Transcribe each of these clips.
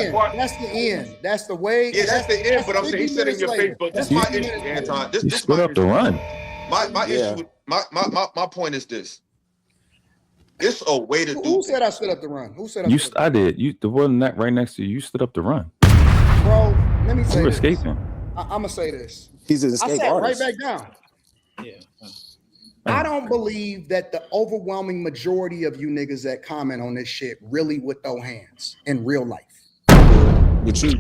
end. part. That's the end. That's the way. Yeah, that's the end. But I'm saying he said in your face. But this is my issue, Anton. This split my up the run. My issue. My point is this. It's a way to do. Who said I stood up the run? Who said I did. You, the one that right next to you, stood up the run. Bro, let me say You were this. escaping. I'm gonna say this. He's an escape artist. Right back down. Yeah. I don't believe that the overwhelming majority of you niggas that comment on this shit really would throw hands in real life. With you,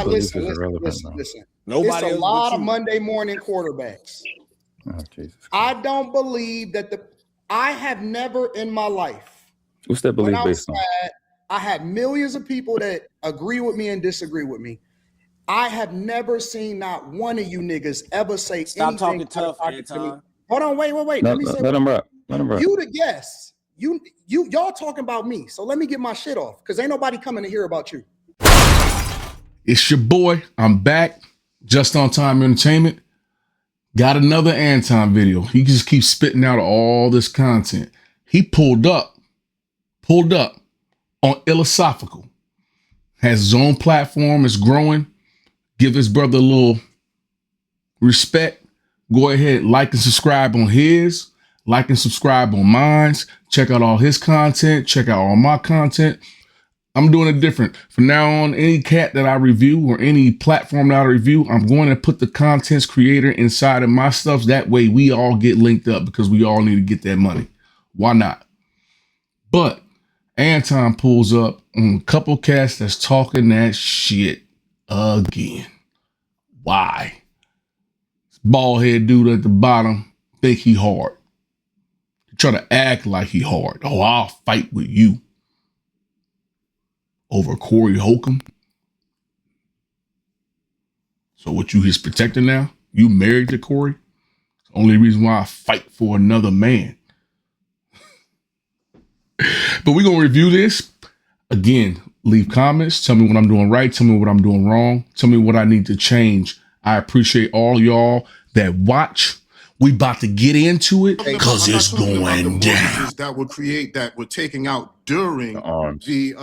Listen. nobody. It's a lot of Monday morning quarterbacks. Oh, Jesus. I don't believe that I have never in my life. What's that belief based on? I had millions of people that agree with me and disagree with me. I have never seen not one of you niggas ever say Stop talking tough, Anton. Hold on, wait. Let him rap. You the guest. Y'all talking about me. So let me get my shit off because ain't nobody coming to hear about you. It's your boy. I'm back. Just on Time Entertainment. Got another Anton video. He just keeps spitting out all this content. He pulled up on Philosophical. Has his own platform. Is growing. Give his brother a little respect. Go ahead, like and subscribe on his. Like and subscribe on mine. Check out all his content. Check out all my content. I'm doing it different. From now on, any cat that I review or any platform that I review, I'm going to put the contents creator inside of my stuff. That way we all get linked up because we all need to get that money. Why not? But Anton pulls up on a couple cats that's talking that shit again. Why? Bald head dude at the bottom think he hard. He try to act like he hard. Oh, I'll fight with you over Corey Holcomb. So what, you his protector now? You married to Corey? Only reason why I fight for another man. But we're gonna review this. Again, leave comments. Tell me what I'm doing right. Tell me what I'm doing wrong. Tell me what I need to change. I appreciate all y'all that watch. We about to get into it because it's going down. That were taking out during the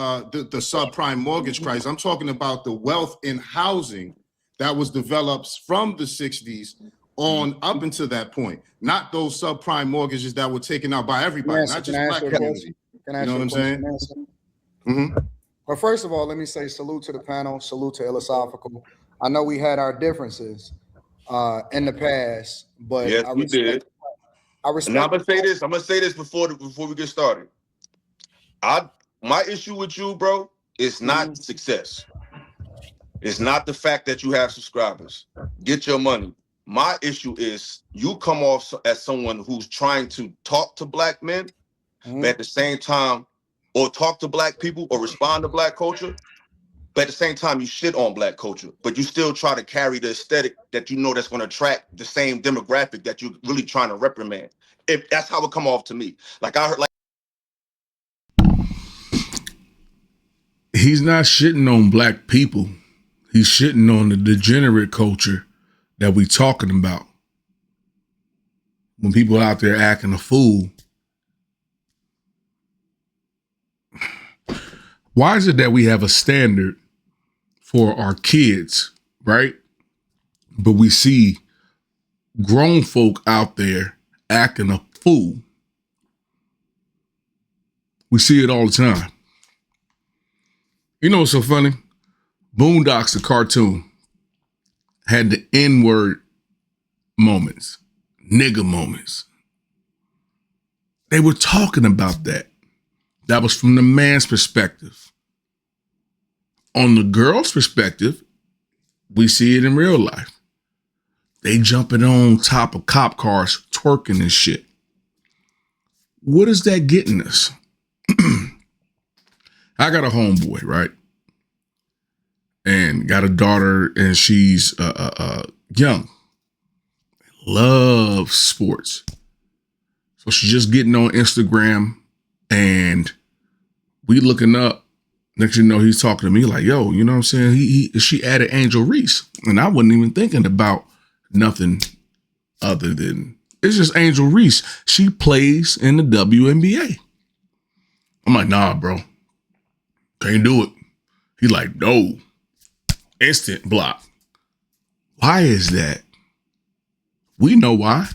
subprime mortgage crisis. I'm talking about the wealth in housing that was developed from the 60s on up until that point. Not those subprime mortgages that were taken out by everybody, not just black community. You know what I'm saying? Mm-hmm. But first of all, let me say salute to the panel, salute to Philosophical. I know we had our differences in the past, but yes, we did. I respect. And I'm gonna say this before we get started. My issue with you, bro, is not success. It's not the fact that you have subscribers. Get your money. My issue is you come off as someone who's trying to talk to black men, but at the same time, or talk to black people or respond to black culture. But at the same time, you shit on black culture, but you still try to carry the aesthetic that you know that's going to attract the same demographic that you're really trying to reprimand. If that's how it come off to me. Like I heard, like he's not shitting on black people. He's shitting on the degenerate culture that we talking about. When people out there acting a fool. Why is it that we have a standard for our kids, right? But we see grown folk out there acting a fool. We see it all the time. You know what's so funny? Boondocks, the cartoon, had the N-word moments, nigga moments. They were talking about that. That was from the man's perspective. On the girl's perspective, we see it in real life. They jumping on top of cop cars, twerking and shit. What is that getting us? I got a homeboy, right? And got a daughter, and she's young. Loves sports. So she's just getting on Instagram, and we looking up. Next you know, he's talking to me like, yo, you know what I'm saying? She added Angel Reese. And I wasn't even thinking about nothing other than, it's just Angel Reese. She plays in the WNBA. I'm like, nah, bro. Can't do it. He like, no. Instant block. Why is that? We know why.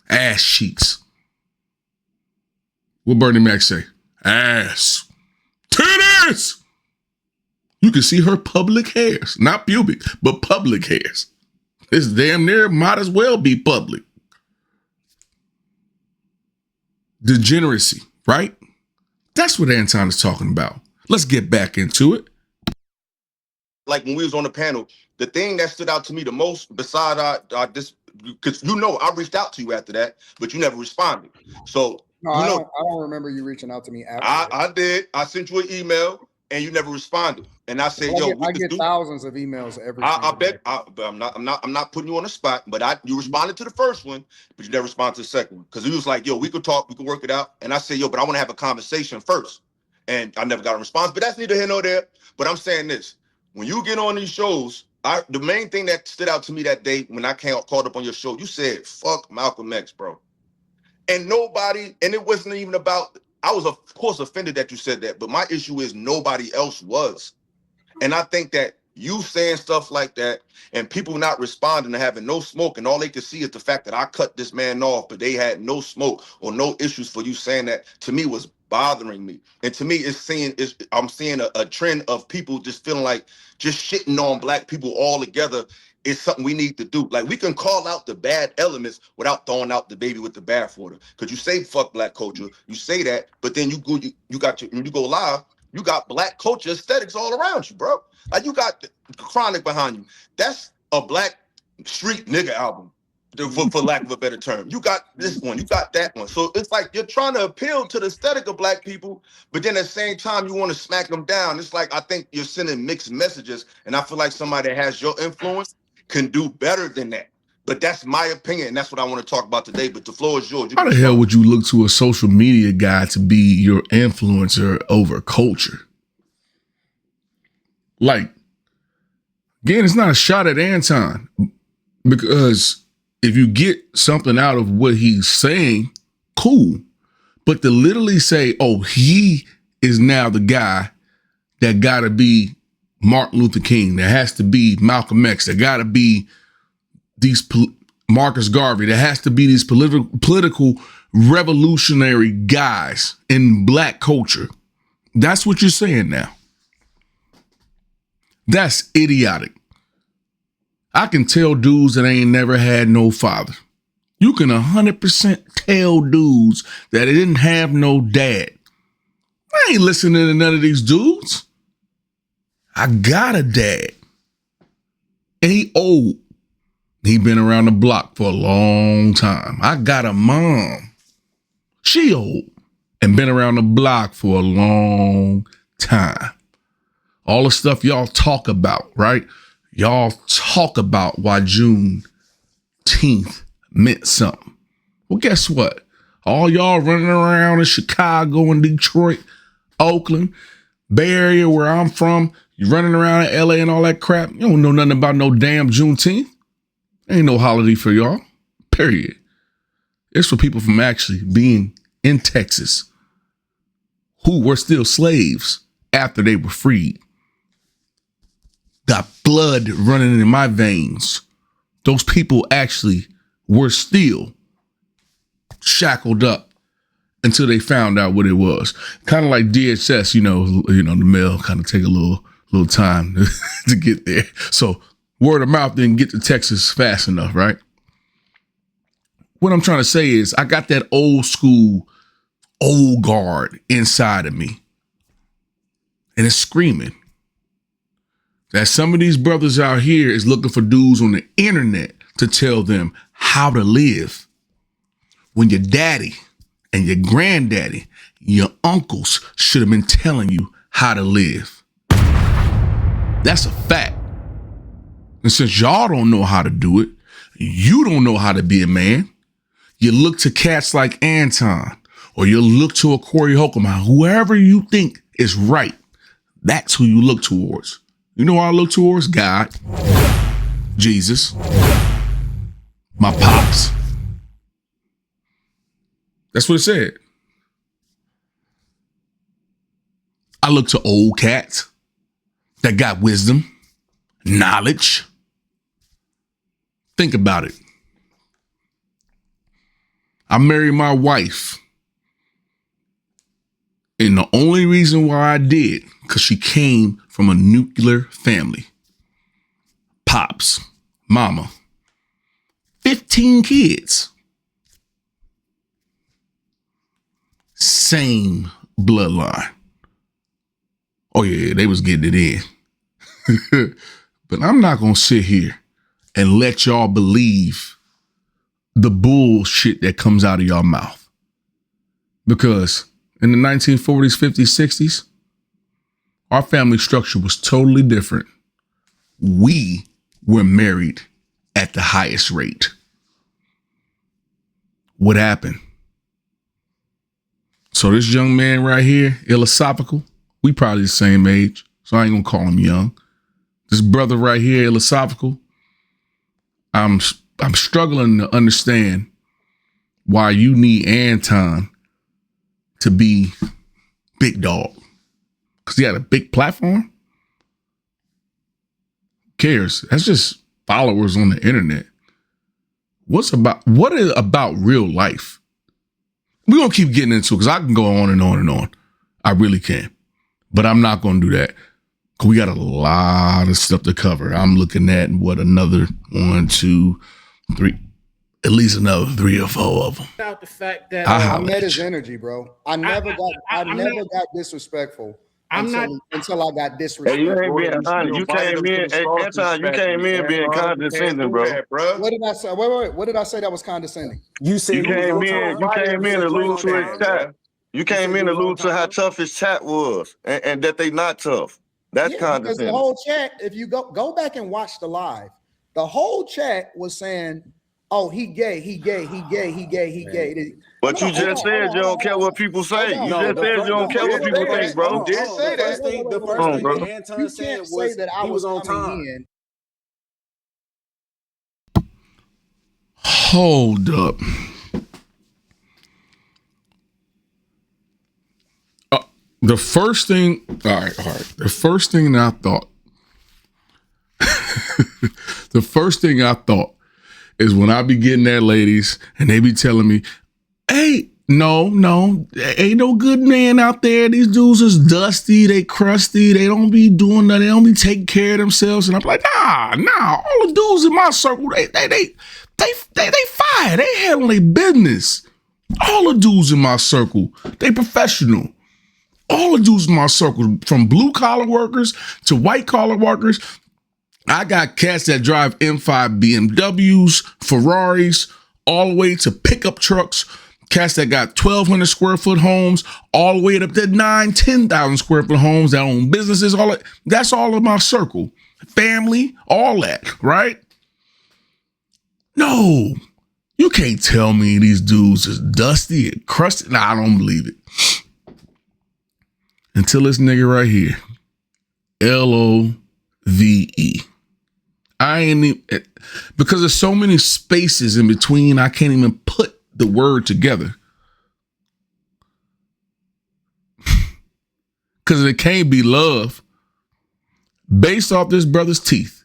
Ass cheeks. What Bernie Mac say? Ass. Titties! You can see her public hairs. Not pubic, but public hairs. This damn near might as well be public. Degeneracy, right? That's what Anton is talking about. Let's get back into it. Like when we was on the panel, the thing that stood out to me the most, besides this, because I reached out to you after that, but you never responded. So no, I don't remember you reaching out to me after. I did. I sent you an email and you never responded. And I said, I get thousands of emails every. I bet. I'm not putting you on the spot, but you responded to the first one, but you never responded to the second one because he was like, "Yo, we could talk, we could work it out." And I said, "Yo, but I want to have a conversation first." And I never got a response. But that's neither here nor there. But I'm saying this: when you get on these shows, the main thing that stood out to me that day when I caught up on your show, you said, "Fuck Malcolm X, bro," and nobody, and it wasn't even about. I was of course offended that you said that, but my issue is nobody else was. And I think that you saying stuff like that and people not responding and having no smoke and all they could see is the fact that I cut this man off, but they had no smoke or no issues for you saying that, to me was bothering me. And to me, I'm seeing a trend of people just feeling like just shitting on black people all together is something we need to do. Like we can call out the bad elements without throwing out the baby with the bathwater. Because you say fuck black culture, you say that, but then when you go live, you got black culture aesthetics all around you, bro. Like you got Chronic behind you. That's a black street nigga album, for lack of a better term. You got this one, you got that one. So it's like you're trying to appeal to the aesthetic of black people, but then at the same time you want to smack them down. It's like I think you're sending mixed messages, and I feel like somebody that has your influence can do better than that. But that's my opinion, and that's what I want to talk about today. But the floor is yours. How the hell would you look to a social media guy to be your influencer over culture? Like, again, it's not a shot at Anton, because if you get something out of what he's saying, cool. But to literally say, oh, he is now the guy that got to be Martin Luther King, that has to be Malcolm X, that got to be these Marcus Garvey, there has to be these political revolutionary guys in black culture. That's what you're saying now. That's idiotic. I can tell dudes that ain't never had no father. You can 100% tell dudes that they didn't have no dad. I ain't listening to none of these dudes. I got a dad. And he old. He been around the block for a long time. I got a mom. She old and been around the block for a long time. All the stuff y'all talk about, right? Y'all talk about why Juneteenth meant something. Well, guess what? All y'all running around in Chicago and Detroit, Oakland, Bay Area where I'm from, you running around in LA and all that crap. You don't know nothing about no damn Juneteenth. Ain't no holiday for y'all, period. It's for people from actually being in Texas who were still slaves after they were freed. Got blood running in my veins. Those people actually were still shackled up until they found out what it was. Kind of like DHS, the mail kind of take a little time to get there. So word of mouth didn't get to Texas fast enough, right? What I'm trying to say is I got that old school, old guard inside of me. And it's screaming that some of these brothers out here is looking for dudes on the internet to tell them how to live. When your daddy and your granddaddy, your uncles should have been telling you how to live. That's a fact. And since y'all don't know how to do it, you don't know how to be a man, you look to cats like Anton, or you look to a Corey Holcomb, whoever you think is right, that's who you look towards. You know what I look towards? God, Jesus, my pops. That's what it said. I look to old cats that got wisdom, knowledge. Think about it. I married my wife. And the only reason why I did, because she came from a nuclear family. Pops, mama, 15 kids. Same bloodline. Oh yeah, they was getting it in. But I'm not going to sit here and let y'all believe the bullshit that comes out of y'all mouth. Because in the 1940s, 50s, 60s, our family structure was totally different. We were married at the highest rate. What happened? So this young man right here, philosophical, we probably the same age, so I ain't gonna call him young. This brother right here, philosophical, I'm struggling to understand why you need Anton to be big dog. Because he had a big platform? Who cares? That's just followers on the internet. What is about real life? We're going to keep getting into it because I can go on and on and on. I really can. But I'm not going to do that. Because we got a lot of stuff to cover. I'm looking at another 1, 2, 3, at least another 3 or 4 of them. About the fact that I met his energy, bro. I never got disrespectful until I got disrespectful. Hey, you ain't being honest. You came in, Anton, you came in being condescending, bro. What did I say? Wait. What did I say that was condescending? You came in to lose to his chat. You came in to lose to how tough his chat was, and that they not tough. That's condescending. Because the whole chat, if you go back and watch the live, the whole chat was saying, "Oh, he gay, he gay, he gay, he gay, he gay." But you just said you don't care what people say. You just said you don't care what people think, bro. The first thing that Anton said was that I was on time. Hold up. The first thing, all right. The first thing that I thought, is when I be getting that ladies and they be telling me, hey, no, ain't no good man out there. These dudes is dusty, they crusty, they don't be doing nothing, they don't be taking care of themselves. And I'm like, nah, all the dudes in my circle, they fire, they handle their business. All the dudes in my circle, they professional. All the dudes in my circle, from blue collar workers to white collar workers. I got cats that drive M5 BMWs, Ferraris, all the way to pickup trucks. Cats that got 1,200 square foot homes, all the way up to 10,000 square foot homes that own businesses. All that. That's all of my circle. Family, all that, right? No, you can't tell me these dudes is dusty and crusty. Nah, I don't believe it. Until this nigga right here, LOVE. I ain't even, because there's so many spaces in between, I can't even put the word together. Because it can't be love based off this brother's teeth.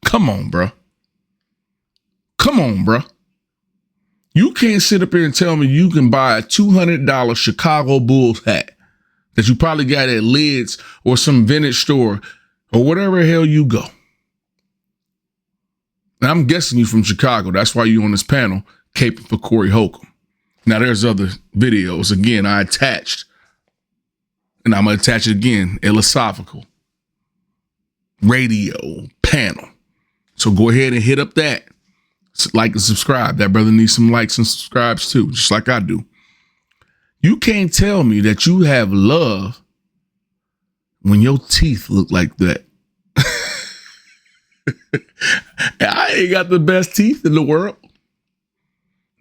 Come on, bro. You can't sit up here and tell me you can buy a $200 Chicago Bulls hat that you probably got at Lids or some vintage store or whatever the hell you go. Now, I'm guessing you from Chicago. That's why you on this panel caping for Corey Holcomb. Now, there's other videos. Again, I attached. And I'm going to attach it again. Philosophical. Radio. Panel. So go ahead and hit up that. Like and subscribe. That brother needs some likes and subscribes too, just like I do. You can't tell me that you have love when your teeth look like that. I ain't got the best teeth in the world.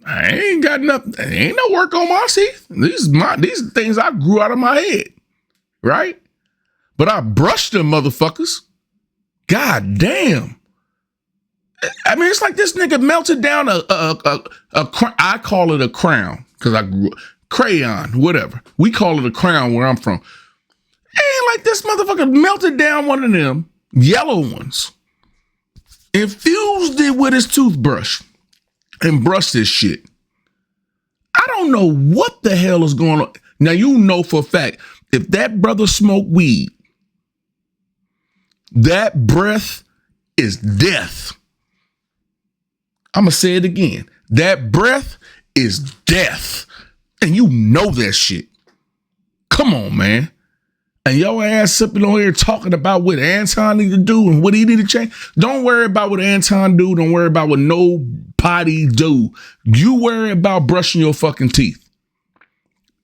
I ain't got nothing. Ain't no work on my teeth. These things I grew out of my head, right? But I brushed them motherfuckers. God damn. I mean, it's like this nigga melted down I call it a crown because I grew crayon, whatever. We call it a crown where I'm from. Ain't like this motherfucker melted down one of them yellow ones, infused it with his toothbrush, and brushed this shit. I don't know what the hell is going on. Now, you know for a fact, if that brother smoked weed, that breath is death. I'm going to say it again. That breath is death. And you know that shit. Come on, man. And your ass sipping on here talking about what Anton need to do and what he need to change. Don't worry about what Anton do. Don't worry about what nobody do. You worry about brushing your fucking teeth.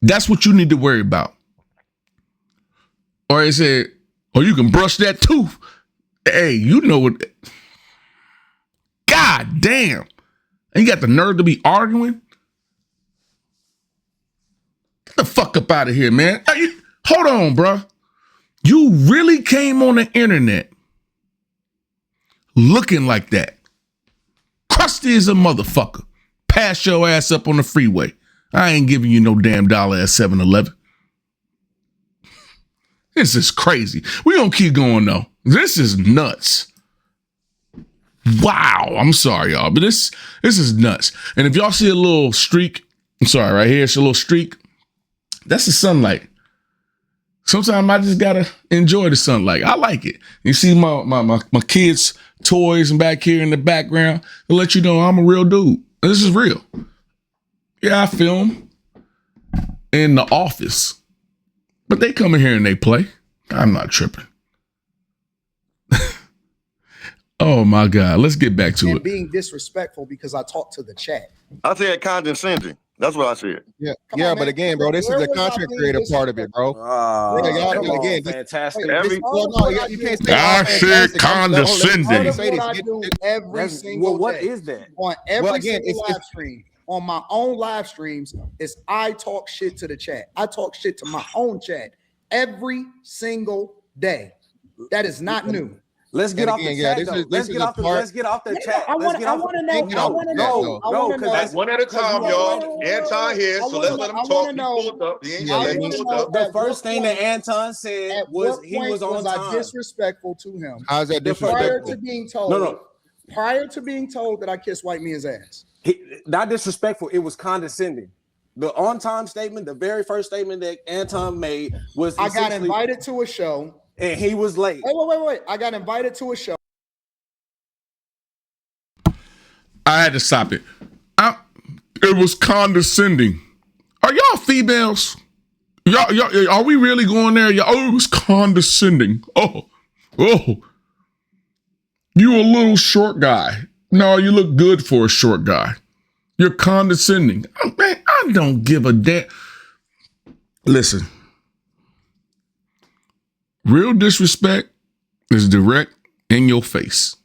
That's what you need to worry about. Or he said, or you can brush that tooth. Hey, you know what? God damn. And you got the nerve to be arguing? Get the fuck up out of here, man. Hold on, bro. You really came on the internet looking like that. Crusty as a motherfucker. Pass your ass up on the freeway. I ain't giving you no damn dollar at 7-Eleven. This is crazy. We gonna keep going though. This is nuts. Wow. I'm sorry, y'all, but this is nuts. And if y'all see a little streak, I'm sorry, right here, it's a little streak. That's the sunlight. Sometimes I just gotta enjoy the sunlight. I like it. You see my kids' toys and back here in the background. It'll let you know I'm a real dude. This is real. Yeah, I film in the office, but they come in here and they play. I'm not tripping. Oh my God, let's get back to it. Being disrespectful because I talked to the chat. I said condescending. That's what I said. Yeah, on, but again, bro, this is the content creator part of it, bro. Y'all again, fantastic. You can't say I said condescending. Every single what day. is that? On every single live stream, on my own live streams, is I talk shit to the chat. I talk shit to my own chat every single day. That is not new. Let's get off the chat. Let's get off the chat. I want to know. That's one at a time, y'all. Anton here, so let's let him talk. He pulled up. The first thing that Anton said was he was on time. Disrespectful to him. How's that disrespectful? Prior to being told. Prior to being told that I kissed white men's ass. Not disrespectful. It was condescending. The on-time statement, the very first statement that Anton made was I got invited to a show. And he was late. Wait. I got invited to a show. I had to stop it. It was condescending. Are y'all females? Y'all, are we really going there? It was condescending. Oh. You a little short guy. No, you look good for a short guy. You're condescending. Man, I don't give a damn. Listen. Real disrespect is direct in your face.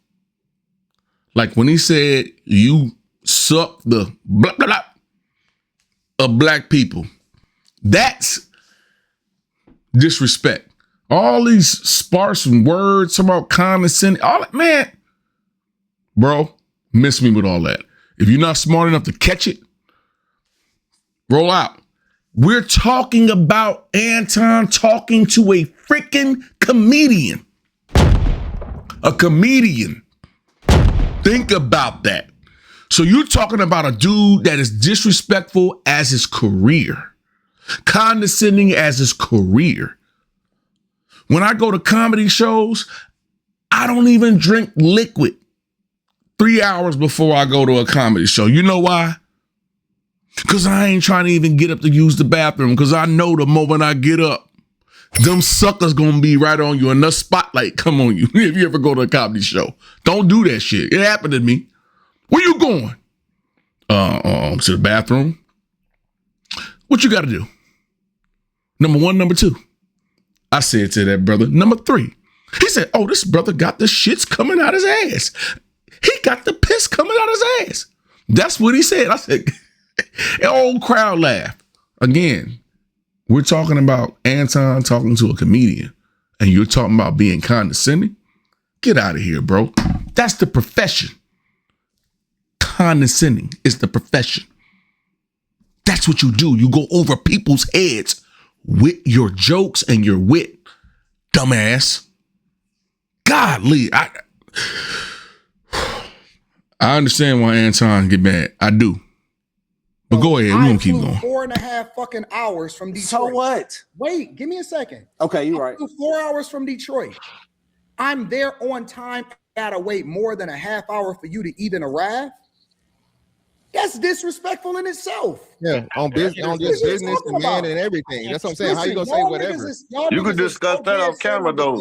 Like when he said, you suck the blah, blah, blah of black people. That's disrespect. All these sparse words about condescending, all that, man. Bro, miss me with all that. If you're not smart enough to catch it, roll out. We're talking about Anton talking to a freaking comedian. A comedian. Think about that. So you're talking about a dude that is disrespectful as his career. Condescending as his career. When I go to comedy shows, I don't even drink liquid 3 hours before I go to a comedy show. You know why? Because I ain't trying to even get up to use the bathroom, because I know the moment I get up, them suckers gonna be right on you and the spotlight come on you if you ever go to a comedy show. Don't do that shit. It happened to me. Where you going? To the bathroom. What you got to do? Number one, number two. I said to that brother, number three. He said, oh, this brother got the shits coming out his ass. He got the piss coming out his ass. That's what he said. I said, an old crowd laugh. Again, we're talking about Anton talking to a comedian and you're talking about being condescending. Get out of here, bro. That's the profession. Condescending is the profession. That's what you do. You go over people's heads with your jokes and your wit. dumbass. Godly, I understand why Anton get mad. I do. But go ahead, we're gonna keep going. 4.5 fucking hours from Detroit. So what? Wait, give me a second. Okay, you're right. 4 hours from Detroit. I'm there on time. I gotta wait more than a half hour for you to even arrive. That's disrespectful in itself. Yeah, on business, and man and everything. That's what I'm saying. How you gonna say whatever? You could discuss that off camera, though.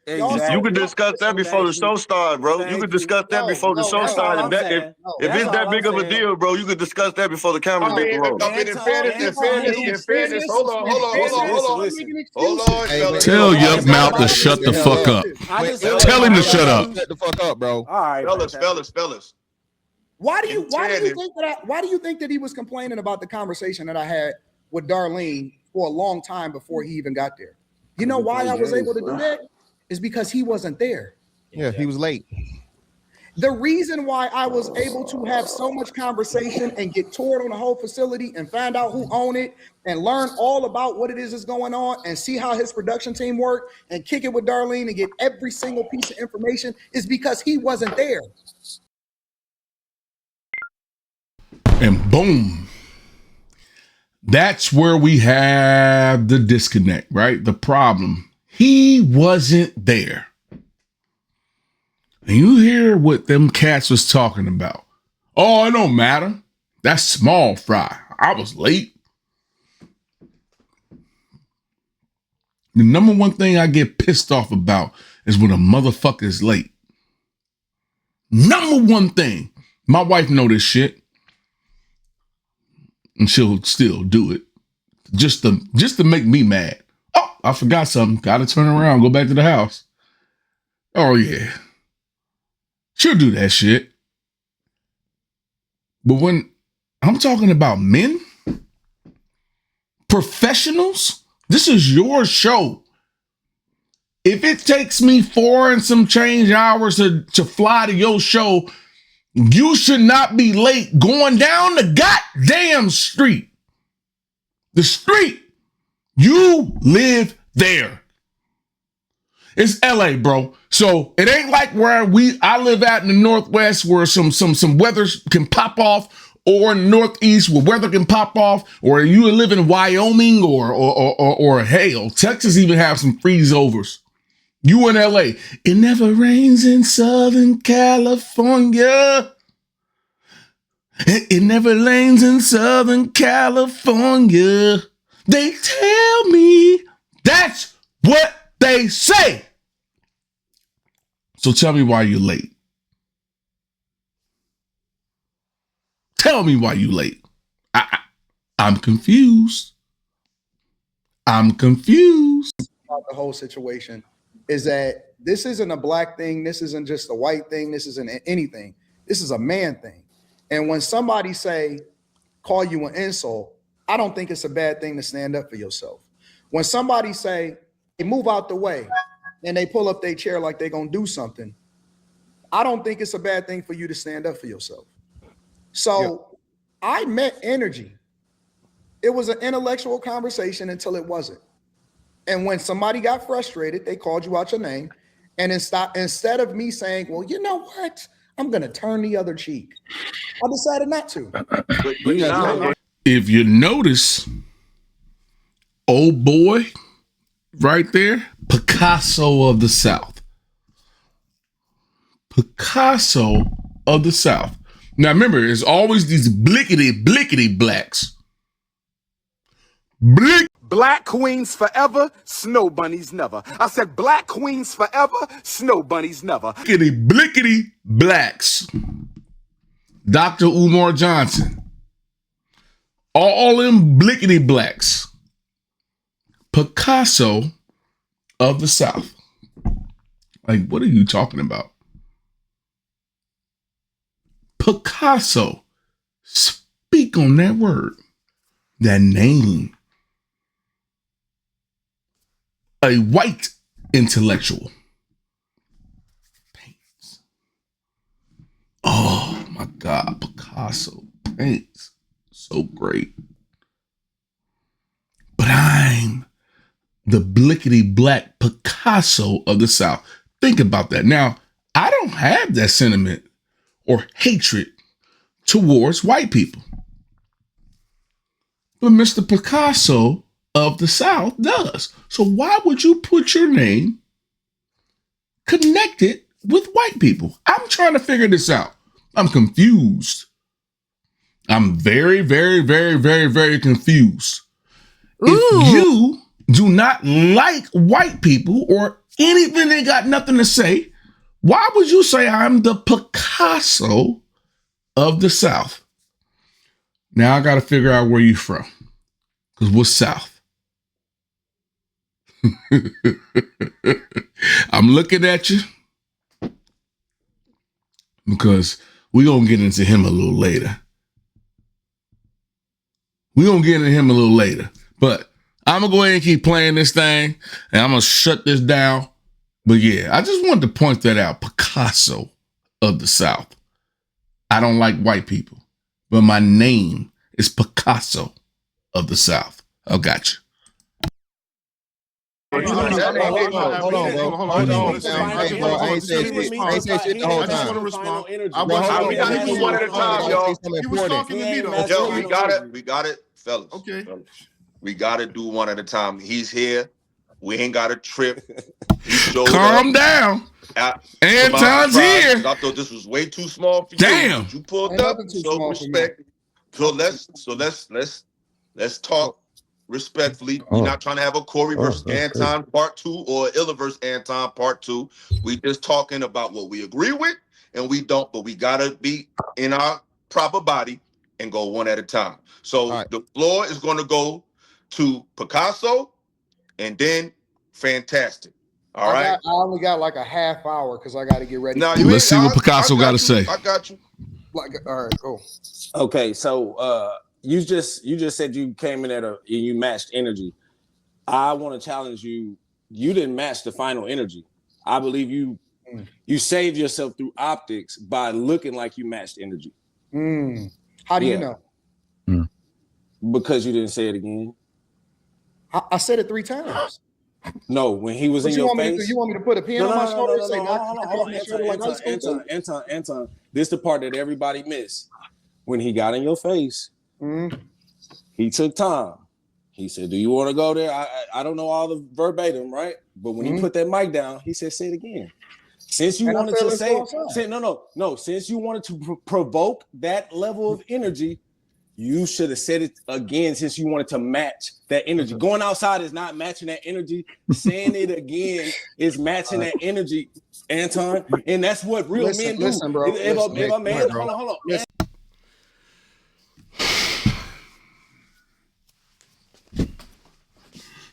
Exactly. You could discuss that before the show started, bro. You could discuss that before the show started. If it's that big of a deal, bro, you could discuss that before the camera get rolling. In fairness, hold on. Tell your mouth to shut the fuck up. Tell him to shut up. Shut the fuck up, bro. All right, Fellas. Why do you think that he was complaining about the conversation that I had with Darlene for a long time before he even got there? You know why I was able to do that? Is because he wasn't there. Yeah, he was late. The reason why I was able to have so much conversation and get toured on the whole facility and find out who owned it and learn all about what it is that's going on and see how his production team worked and kick it with Darlene and get every single piece of information is because he wasn't there. And boom. That's where we have the disconnect, right? The problem. He wasn't there. And you hear what them cats was talking about. Oh, it don't matter. That's small fry. I was late. The number one thing I get pissed off about is when a motherfucker is late. Number one thing. My wife know this shit. And she'll still do it. Just to make me mad. Oh, I forgot something. Gotta turn around, go back to the house. Oh yeah. She'll do that shit. But when I'm talking about men, professionals, this is your show. If it takes me 4 and some change hours to fly to your show, you should not be late going down the goddamn street. The street. You live there. It's LA, bro. So it ain't like where I live out in the Northwest where some weather can pop off, or in the Northeast where weather can pop off, or you live in Wyoming or hell, Texas even have some freeze overs. You in LA. It never rains in Southern California. It never rains in Southern California. They tell me that's what they say. So tell me why you're late. Tell me why you're late. I'm confused. I'm confused. About the whole situation is that this isn't a black thing. This isn't just a white thing. This isn't anything. This is a man thing. And when somebody call you an insult, I don't think it's a bad thing to stand up for yourself. When somebody say, hey, move out the way, and they pull up their chair like they're going to do something, I don't think it's a bad thing for you to stand up for yourself. So I met energy. It was an intellectual conversation until it wasn't. And when somebody got frustrated, they called you out your name. And instead of me saying, well, you know what? I'm going to turn the other cheek. I decided not to. If you notice, old boy right there, Picasso of the South. Picasso of the South. Now remember, there's always these blickety blacks. Black queens forever, snow bunnies never. I said black queens forever, snow bunnies never. Blickety blacks. Dr. Umar Johnson. All them blickety blacks. Picasso of the South. Like, what are you talking about? Picasso. Speak on that word. That name. A white intellectual. Paints. Oh my God, Picasso paints so great. But I'm the blickety black Picasso of the South. Think about that. Now, I don't have that sentiment or hatred towards white people. But Mr. Picasso of the South does. So why would you put your name connected with white people? I'm trying to figure this out. I'm confused. I'm very, very, very, very, very confused. Ooh. If you do not like white people or anything they got nothing to say, why would you say I'm the Picasso of the South? Now I got to figure out where you from. Because what's South? I'm looking at you because we're going to get into him a little later. But I'm going to go ahead and keep playing this thing, and I'm going to shut this down. But yeah, I just wanted to point that out. Picasso of the South. I don't like white people, but my name is Picasso of the South. I got you. Hold on, bro. Hey, bro, I ain't said shit the whole I just want time. to respond. We gotta do one at a time, y'all. He was talking to me though. Yo, we got it, fellas. Okay. We gotta do one at a time. He's here. We ain't got a trip. Calm down. Anton's here. I thought this was way too small for you. Damn. You pulled up. So respect. So let's talk respectfully. We're not trying to have a Corey versus Anton part 2 or Illa versus Anton part 2. We just talking about what we agree with and we don't, but we gotta be in our proper body and go one at a time. So the floor is gonna go to Picasso and then Fantastic. All right. I only got like a half hour because I got to get ready. Now, let's see what Picasso got to say. I got you. Like, all right, cool. Okay, so you just said you came in and you matched energy. I want to challenge you. You didn't match the final energy. I believe you saved yourself through optics by looking like you matched energy. How do you know? Because you didn't say it again. I said it 3 times. No, when he was in your face. You want me to put a pen on my shoulder and say, Anton, this is the part that everybody missed. When he got in your face, he took time. He said, do you want to go there? I don't know all the verbatim, right? But when he put that mic down, he said, say it again. Since you wanted to since you wanted to provoke that level of energy, you should have said it again since you wanted to match that energy. Going outside is not matching that energy. Saying it again is matching that energy, Anton. And that's what real men do. Listen, bro. If a man, hold on. Listen.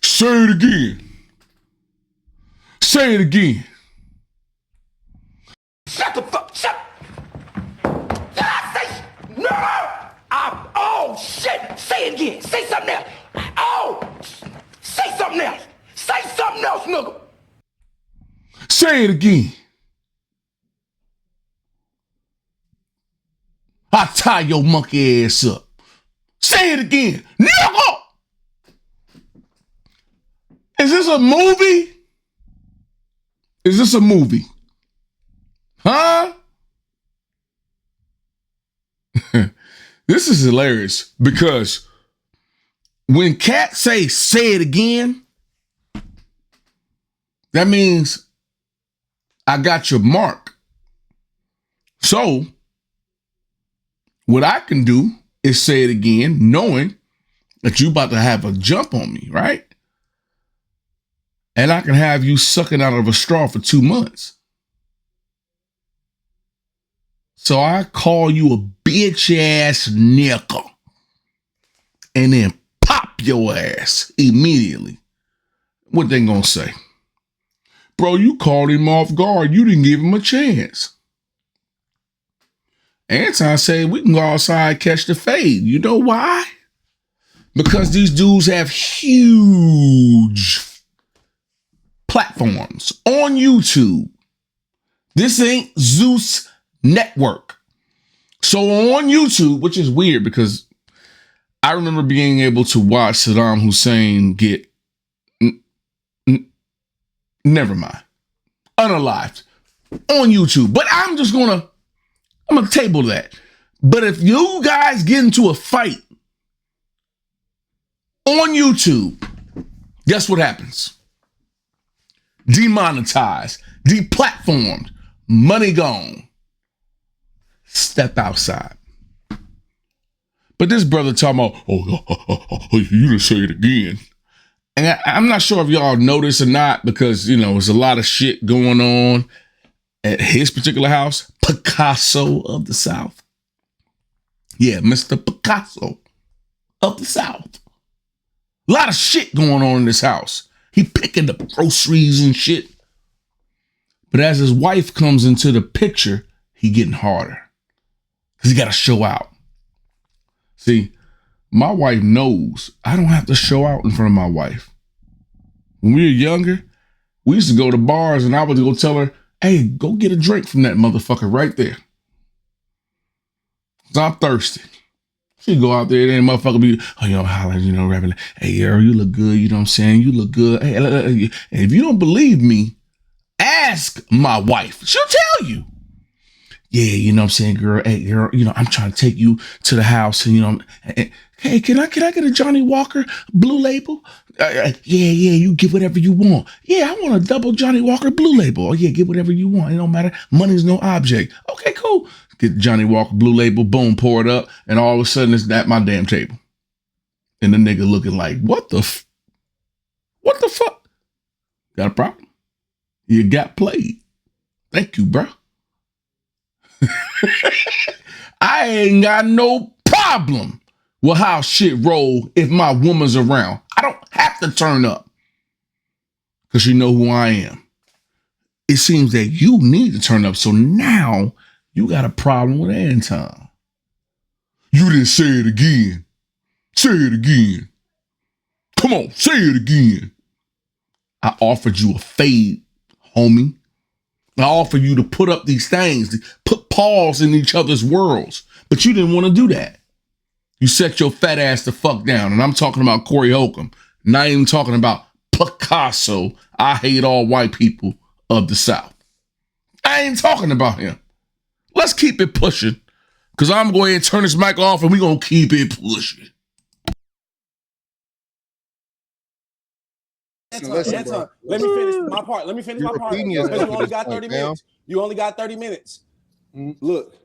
Say it again. Say it again. Shut the fuck. Shut. Did I say no? Oh shit! Say it again. Say something else. Oh, say something else. Say something else, nigga. Say it again. I tie your monkey ass up. Say it again, nigga. Is this a movie? Is this a movie? Huh? This is hilarious because when cats say it again, that means I got your mark. So what I can do is say it again, knowing that you about to have a jump on me, right? And I can have you sucking out of a straw for 2 months. So I call you a bitch ass nigga and then pop your ass immediately. What they gonna say? Bro, you called him off guard. You didn't give him a chance. Anton said we can go outside and catch the fade. You know why? Because these dudes have huge platforms on YouTube. This ain't Zeus Network. So on YouTube, which is weird because I remember being able to watch Saddam Hussein get Never mind. Unalived on YouTube. But I'm gonna table that. But if you guys get into a fight on YouTube, guess what happens? Demonetized, deplatformed, money gone. Step outside. But this brother talking about, you done say it again. And I'm not sure if y'all noticed or not, because, there's a lot of shit going on at his particular house. Picasso of the South. Yeah, Mr. Picasso of the South. A lot of shit going on in this house. He picking the groceries and shit. But as his wife comes into the picture, he getting harder. Because he got to show out. See, my wife knows I don't have to show out in front of my wife. When we were younger, we used to go to bars and I would go tell her, hey, go get a drink from that motherfucker right there. So I'm thirsty. She'd go out there and motherfucker be, hollering, rapping, hey, girl, you look good. You know what I'm saying? You look good. Hey, and if you don't believe me, ask my wife. She'll tell you. Yeah, you know what I'm saying, girl? Hey, girl, I'm trying to take you to the house and, hey, can I get a Johnny Walker Blue Label? Yeah, you get whatever you want. Yeah, I want a double Johnny Walker Blue Label. Oh, yeah, get whatever you want. It don't matter. Money's no object. Okay, cool. Get Johnny Walker Blue Label, boom, pour it up, and all of a sudden it's at my damn table. And the nigga looking like, what the fuck? Got a problem? You got played. Thank you, bro. I ain't got no problem with how shit roll if my woman's around. I don't have to turn up because you know who I am. It seems that you need to turn up. So now you got a problem with Anton. You didn't say it again. Say it again. Come on, say it again. I offered you a fade, homie. I offer you to put up these things, to put paws in each other's worlds, but you didn't want to do that. You set your fat ass the fuck down, and I'm talking about Corey Holcomb, not even talking about Picasso. I hate all white people of the South. I ain't talking about him. Let's keep it pushing, because I'm going to turn this mic off, and we're going to keep it pushing. Anton, let me finish my part. Because you only got 30 minutes. You only got 30 minutes. Look,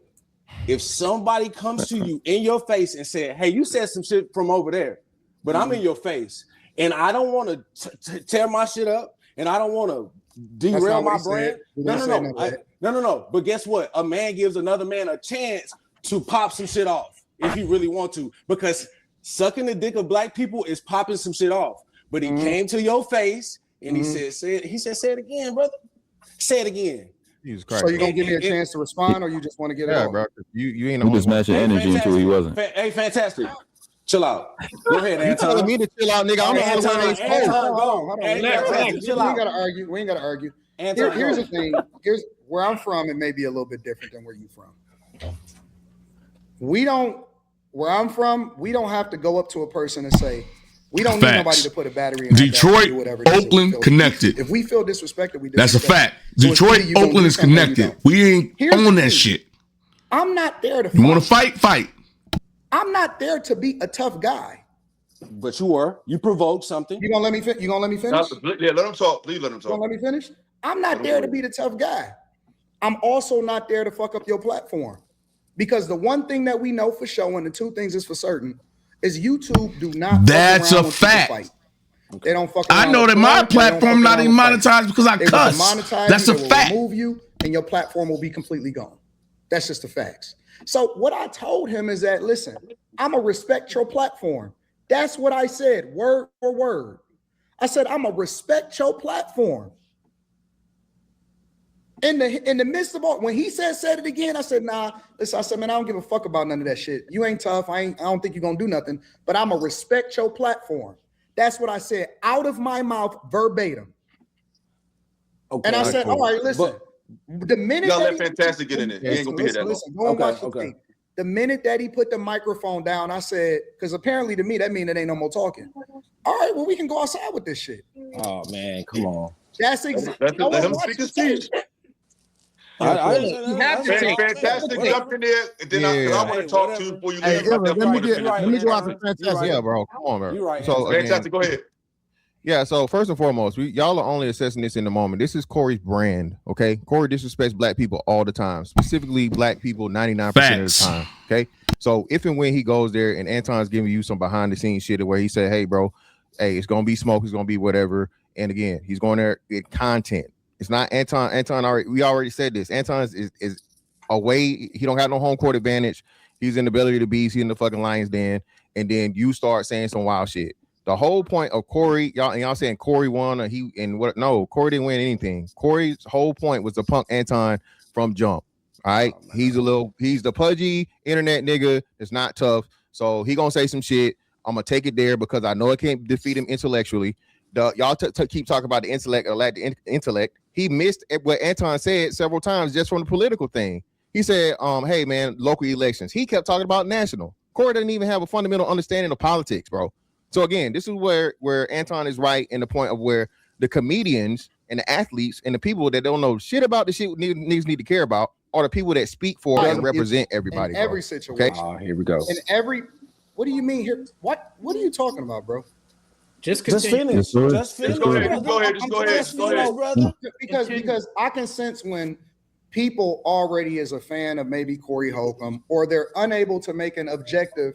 if somebody comes to you in your face and said, hey, you said some shit from over there, but I'm in your face, and I don't want to tear my shit up, and I don't want to derail my brand. No. But guess what? A man gives another man a chance to pop some shit off if he really want to, because sucking the dick of black people is popping some shit off. But he came to your face and he said, say it again, brother. Say it again. Jesus Christ. So you gonna give me a chance to respond, or you just want to get it out? Bro. You ain't. You just matching energy until he wasn't. Hey, fantastic. Chill out. Go ahead, Anton. You telling me to chill out, nigga? I'm the only one that ain't Hold on. We ain't gotta argue. Here's the thing. Here's where I'm from. It may be a little bit different than where you from. Where I'm from, we don't have to go up to a person and say, we don't need nobody to put a battery in. Detroit, Oakland connected. If we feel disrespected, we disrespect. That's a fact. Detroit, Oakland is connected. We ain't on that shit. I'm not there to fight. You want to fight? I'm not there to be a tough guy. But you were. You provoked something. You gonna let me finish? Yeah, let him talk. Please let him talk. You gonna let me finish? I'm not there to be the tough guy. I'm also not there to fuck up your platform. Because the one thing that we know for sure, and the two things is for certain, is YouTube do not. That's a fact. They don't fuck around. I know that my platform not even monetized because I cuss. That's a fact. Remove you, and your platform will be completely gone. That's just the facts. So what I told him is that, listen, I'm gonna respect your platform. That's what I said, word for word. I said, I'm gonna respect your platform. In the midst of all, when he said it again, I said, nah, listen, I said, man, I don't give a fuck about none of that shit. You ain't tough. I don't think you're gonna do nothing, but I'm gonna respect your platform. That's what I said out of my mouth verbatim. Okay, and I said, all right, listen. The minute y'all let Fantastic get in it, he ain't gonna be here that long. The minute that he put the microphone down, I said, because apparently to me that means it ain't no more talking. All right, well, we can go outside with this shit. Oh man, come on. That's exactly. Let him speak his piece. Fantastic jumped in there, and then I want to talk to you before you leave. Let me go out to Fantastic. Yeah, bro. Come on, man. You're right. So Fantastic, go ahead. Yeah, so first and foremost, y'all are only assessing this in the moment. This is Corey's brand, okay? Corey disrespects black people all the time, specifically black people 99% of the time, okay? So if and when he goes there and Anton's giving you some behind the scenes shit where he said, hey, bro, hey, it's going to be smoke, it's going to be whatever. And again, he's going there in content. It's not Anton. We already said this. Anton is away. He don't have no home court advantage. He's in the belly of the beast. He's in the fucking lion's den. And then you start saying some wild shit. The whole point of Corey, y'all saying Corey won or he and what? No, Corey didn't win anything. Corey's whole point was to punk Anton from jump. All right, he's the pudgy internet nigga. It's not tough, so he gonna say some shit. I'm gonna take it there because I know I can't defeat him intellectually. Y'all keep talking about the intellect or lack the intellect. He missed what Anton said several times just from the political thing. He said, hey man, local elections. He kept talking about national. Corey doesn't even have a fundamental understanding of politics, bro. So again, this is where Anton is right in the point of where the comedians and the athletes and the people that don't know shit about the shit niggas need to care about are the people that speak for and represent everybody. In every situation. Okay? Here we go. In every, what do you mean here? What are you talking about, bro? Just finish. Go ahead. Brother. Because I can sense when people already is a fan of maybe Corey Holcomb, or they're unable to make an objective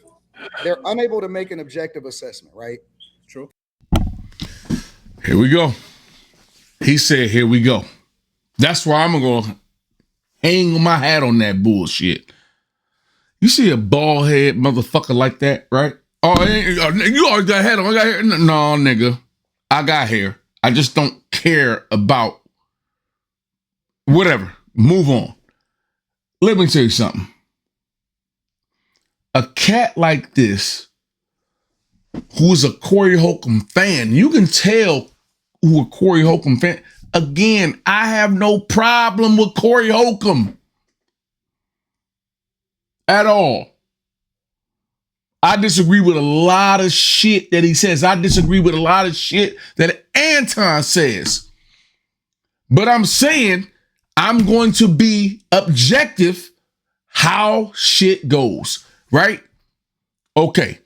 assessment, right? True. Here we go. He said, here we go. That's why I'm going to hang my hat on that bullshit. You see a bald head motherfucker like that, right? Oh, you always got hair on. I got hair. No, nigga. I got hair. I just don't care about whatever. Move on. Let me tell you something. A cat like this, who's a Corey Holcomb fan, you can tell who a Corey Holcomb fan. Again, I have no problem with Corey Holcomb at all. I disagree with a lot of shit that he says. I disagree with a lot of shit that Anton says. But I'm saying I'm going to be objective how shit goes, right? Okay.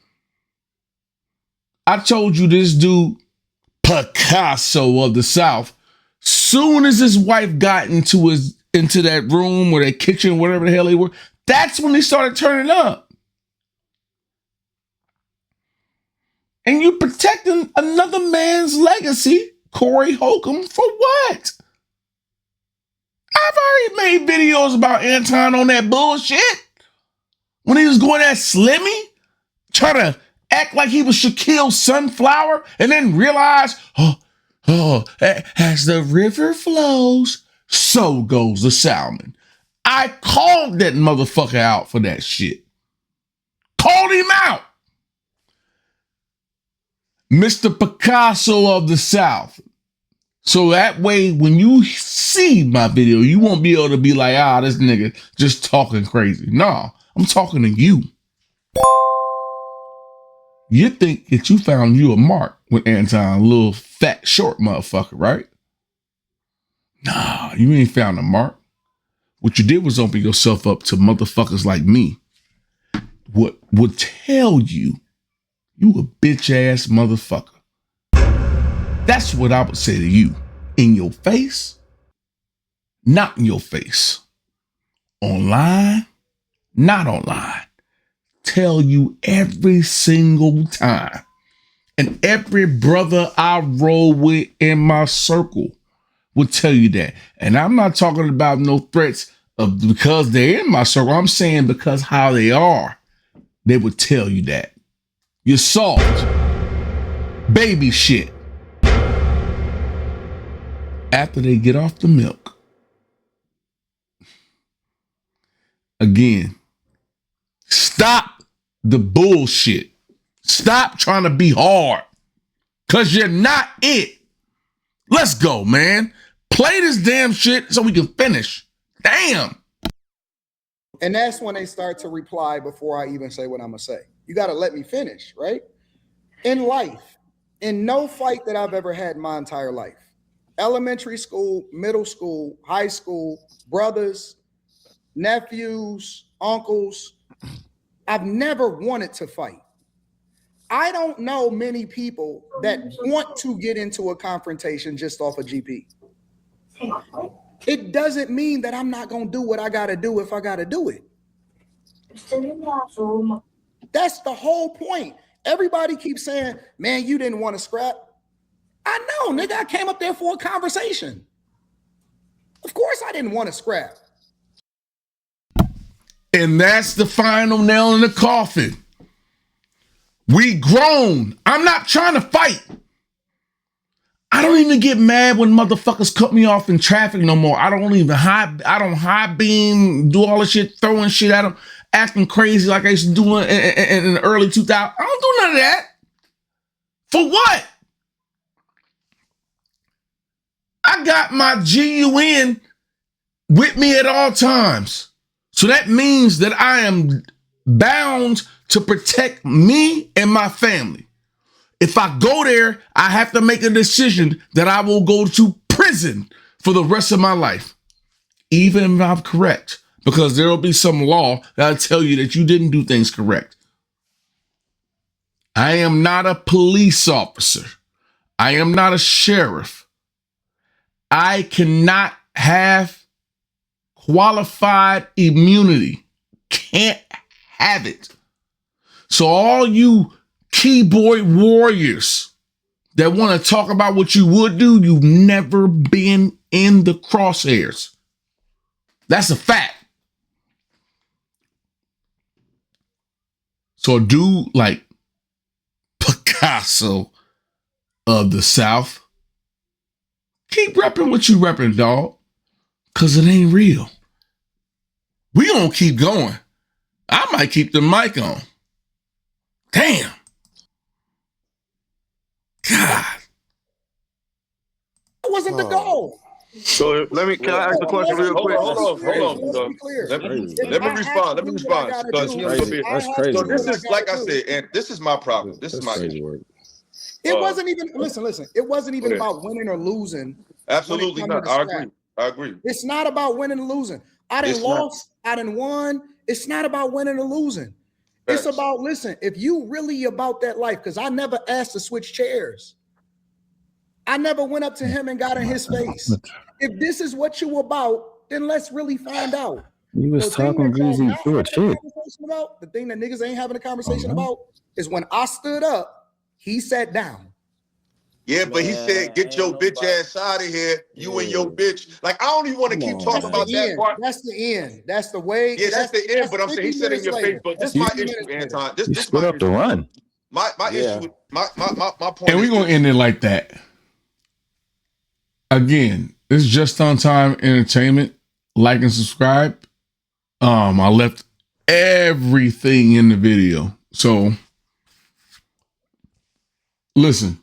I told you this dude, Picasso of the South, soon as his wife got into that room or that kitchen, whatever the hell they were, that's when they started turning up. And you protecting another man's legacy, Corey Holcomb, for what? I've already made videos about Anton on that bullshit. When he was going at Slimmy, trying to act like he was Shaquille Sunflower, and then realize, as the river flows, so goes the salmon. I called that motherfucker out for that shit. Called him out. Mr. Picasso of the South. So that way, when you see my video, you won't be able to be like, this nigga just talking crazy. No, I'm talking to you. You think that you found you a mark with Anton, a little fat, short motherfucker, right? Nah, you ain't found a mark. What you did was open yourself up to motherfuckers like me. What would tell you a bitch ass motherfucker. That's what I would say to you. In your face, not in your face. Online, not online. Tell you every single time. And every brother I roll with in my circle will tell you that. And I'm not talking about no threats of because they're in my circle. I'm saying because how they are, they would tell you that. You're soft. Baby shit. After they get off the milk. Again, stop the bullshit. Stop trying to be hard. Because you're not it. Let's go, man. Play this damn shit so we can finish. Damn. And that's when they start to reply before I even say what I'm going to say. You got to let me finish, right? In life, in no fight that I've ever had in my entire life, elementary school, middle school, high school, brothers, nephews, uncles. I've never wanted to fight. I don't know many people that want to get into a confrontation just off a GP. It doesn't mean that I'm not going to do what I got to do if I got to do it. That's the whole point. Everybody keeps saying, man, you didn't want to scrap. I know, nigga, I came up there for a conversation. Of course I didn't want to scrap. And that's the final nail in the coffin. We grown. I'm not trying to fight. I don't even get mad when motherfuckers cut me off in traffic no more. I don't even high beam, do all the shit, throwing shit at them, acting crazy like I used to do in the early 2000s. I don't do none of that. For what? I got my GUN with me at all times. So that means that I am bound to protect me and my family. If I go there, I have to make a decision that I will go to prison for the rest of my life, even if I'm correct, because there will be some law that'll tell you that you didn't do things correct. I am not a police officer. I am not a sheriff. I cannot have qualified immunity. Can't have it. So all you keyboard warriors that want to talk about what you would do, you've never been in the crosshairs. That's a fact. So a dude like Picasso of the South, keep repping what you repping, dog, because it ain't real. We gonna keep going. I might keep the mic on. Damn. God. That wasn't the goal. So can I ask the question real quick? Hold on. Let me respond. That's crazy. So this is, like I said, and this is my problem. This is my issue. It wasn't even, listen, it wasn't even about winning or losing. Absolutely not. I agree. It's not about winning or losing. I done lost, I done won. It's not about winning or losing. It's about, listen, if you really about that life, because I never asked to switch chairs. I never went up to him and got in his face. If this is what you about, then let's really find out. You was talking greasy good shit. The thing that niggas ain't having a conversation about is when I stood up, he sat down. Yeah, but he said, get your bitch ass out of here. You and your bitch. Like, I don't even want to keep talking about that part. That's the end. That's the way. Yeah, that's the end. But I'm saying he said in your face. But this is my issue, Anton. This is my issue. To run. My issue. My point. And we're gonna end it like that. Again, this is Just On Time Entertainment. Like and subscribe. I left everything in the video. So listen.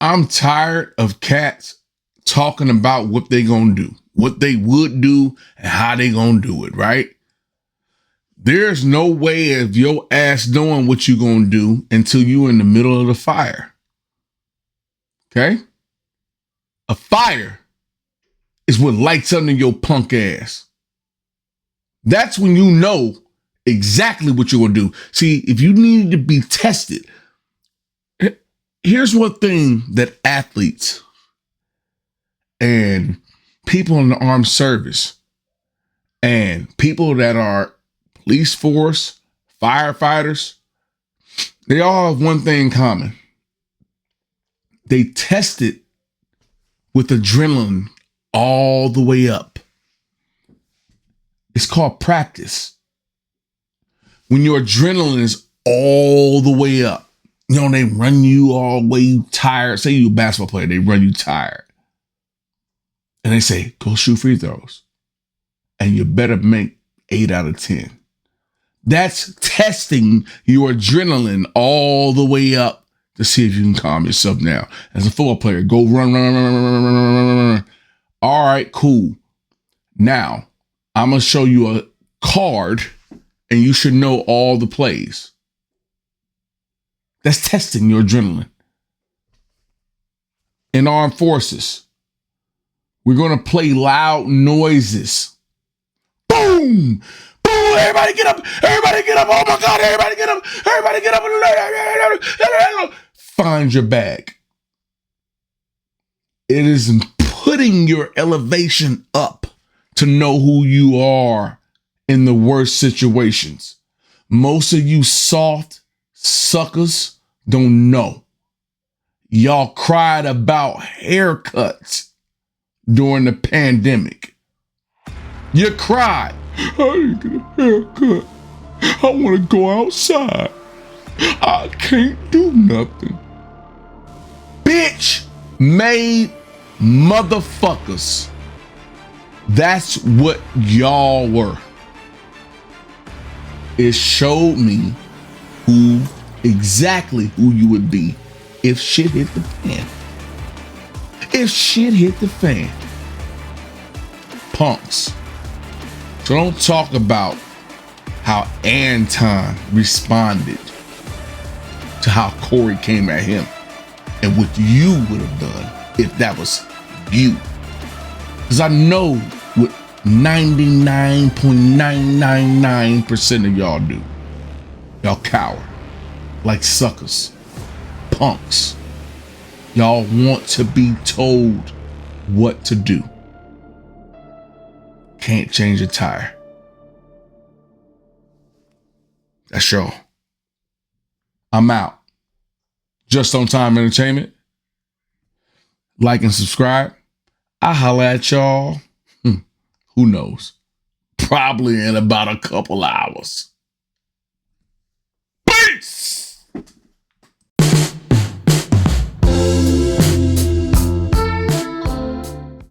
I'm tired of cats talking about what they gonna do, what they would do, and how they gonna do it, right? There's no way of your ass knowing what you gonna do until you in the middle of the fire. Okay? A fire is what lights under your punk ass. That's when you know exactly what you're gonna do. See, if you need to be tested, here's one thing that athletes and people in the armed service and people that are police force, firefighters, they all have one thing in common. They test it with adrenaline all the way up. It's called practice. When your adrenaline is all the way up, you know, they run you all the way tired. Say you're a basketball player, they run you tired. And they say, go shoot free throws. And you better make 8 out of 10. That's testing your adrenaline all the way up to see if you can calm yourself down. As a football player, go run. All right, cool. Now, I'm going to show you a card and you should know all the plays. That's testing your adrenaline. In armed forces, We're going to play loud noises. Boom! Boom! Everybody get up! Everybody get up! Oh my God! Everybody get up! Everybody get up! Find your bag. It is putting your elevation up to know who you are in the worst situations. Most of you soft suckers don't know. Y'all cried about haircuts during the pandemic. You cried. I didn't get a haircut. I want to go outside. I can't do nothing. Bitch made motherfuckers. That's what y'all were. It showed me exactly who you would be if shit hit the fan. If shit hit the fan. Punks. So don't talk about how Anton responded to how Corey came at him and what you would have done if that was you. Because I know what 99.999% of y'all do. Y'all cower like suckers, punks. Y'all want to be told what to do. Can't change a tire. That's y'all. I'm out. Just on Time Entertainment. Like and subscribe. I holla at y'all. Who knows? Probably in about a couple hours. Peace!